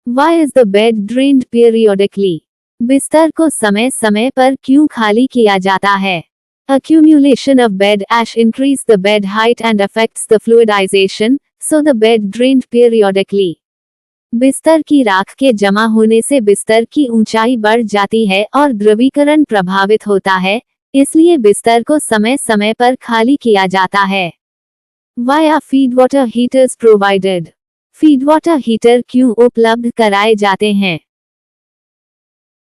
Why is the bed drained periodically? बिस्तर को समय समय पर क्यों खाली किया जाता है? Accumulation of bed ash increase the bed height and affects the fluidization, so the bed drained periodically. बिस्तर की राख के जमा होने से बिस्तर की ऊंचाई बढ़ जाती है और द्रवीकरण प्रभावित होता है, इसलिए बिस्तर को समय समय पर खाली किया जाता है। Why are feedwater heaters provided? Feedwater heater क्यों उपलब्ध कराए जाते हैं?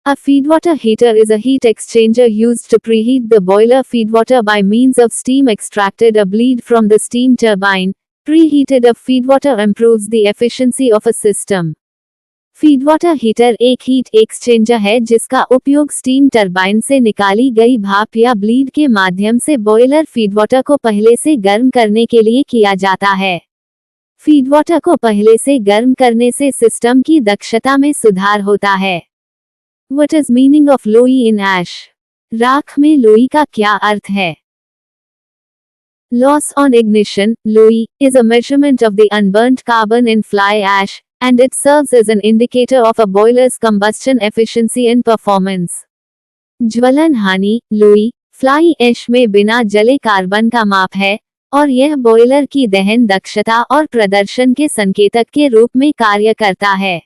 A feedwater heater is a heat exchanger used to preheat the boiler feedwater by means of steam extracted or bleed from the steam turbine. Preheated of feedwater improves the efficiency of a system. Feedwater heater एक heat exchanger है जिसका उपयोग steam turbine से निकाली गई भाप या bleed के माध्यम से बॉयलर फीडवाटर को पहले से गर्म करने के लिए किया जाता है। फीडवाटर को पहले से गर्म करने से सिस्टम की दक्षता में सुधार होता है। What is meaning of लोई in ash? राख में लोई का क्या अर्थ है? Loss on ignition, लोई, is a measurement of the unburnt carbon in fly ash, and it serves as an indicator of a boiler's combustion efficiency and performance. ज्वलन हानि, लोई, फ्लाई ऐश में बिना जले कार्बन का माप है, और यह बॉयलर की दहन दक्षता और प्रदर्शन के संकेतक के रूप में कार्य करता है।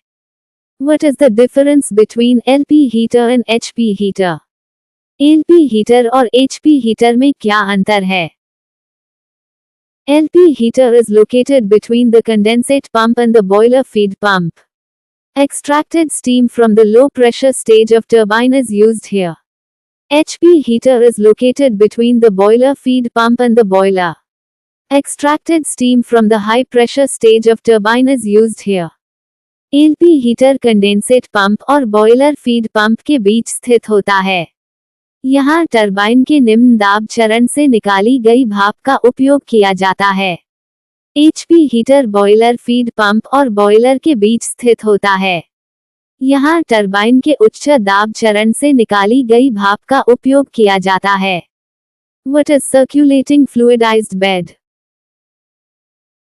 What is the difference between LP heater and HP heater? LP heater और HP heater में क्या अंतर है? LP heater is located between the condensate pump and the boiler feed pump. Extracted steam from the low pressure stage of turbine is used here. HP heater is located between the boiler feed pump and the boiler. Extracted steam from the high pressure stage of turbine is used here. LP heater condensate pump और boiler feed pump के बीच स्थित होता है। यहाँ turbine के निम्न दाब चरण से निकाली गई भाप का उपयोग किया जाता है। HP heater boiler feed pump और बॉयलर के बीच स्थित होता है। यहाँ टरबाइन के उच्च दाब चरण से निकाली गई भाप का उपयोग किया जाता है। What is circulating fluidized bed?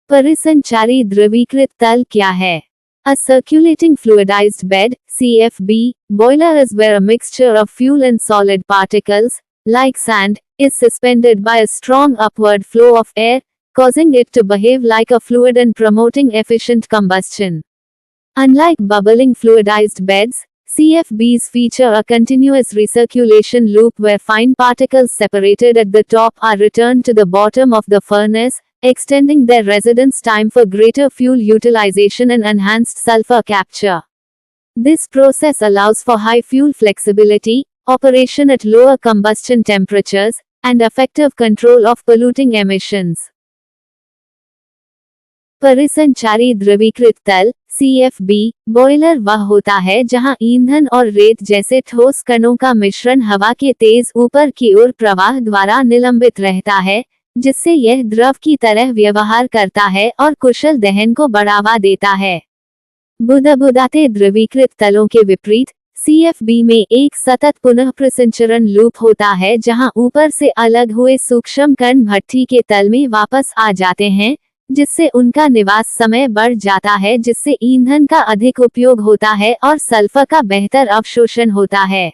परिसंचारी द्रवीकृत तल क्या है? A circulating fluidized bed, CFB, boiler is where a mixture of fuel and solid particles, like sand, is suspended by a strong upward flow of air, causing it to behave like a fluid and promoting efficient combustion. Unlike bubbling fluidized beds, CFBs feature a continuous recirculation loop where fine particles separated at the top are returned to the bottom of the furnace, extending their residence time for greater fuel utilization and enhanced sulfur capture. This process allows for high fuel flexibility, operation at lower combustion temperatures, and effective control of polluting emissions. परिसंचारी द्रवीकृत तल, CFB, boiler वह होता है जहां ईंधन और रेत जैसे ठोस कणों का मिश्रण हवा के तेज ऊपर की ओर प्रवाह द्वारा निलंबित रहता है, जिससे यह द्रव की तरह व्यवहार करता है और कुशल दहन को बढ़ावा देता है। बुदबुदाते द्रवीकृत तलों के विपरीत, CFB में एक सतत पुनः प्रसंचरण लूप होता है जहां ऊपर से अलग हुए सूक्ष्म कण भट्ठी के तल में वापस आ जाते हैं, जिससे उनका निवास समय बढ़ जाता है जिससे ईंधन का अधिक उपयोग होता है और सल्फर का बेहतर अवशोषण होता है।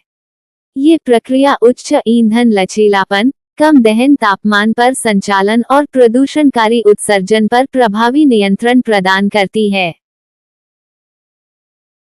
ये प्रक्रिया उच्च ईंधन लचीलापन, कम दहन तापमान पर संचालन और प्रदूषणकारी उत्सर्जन पर प्रभावी नियंत्रण प्रदान करती है।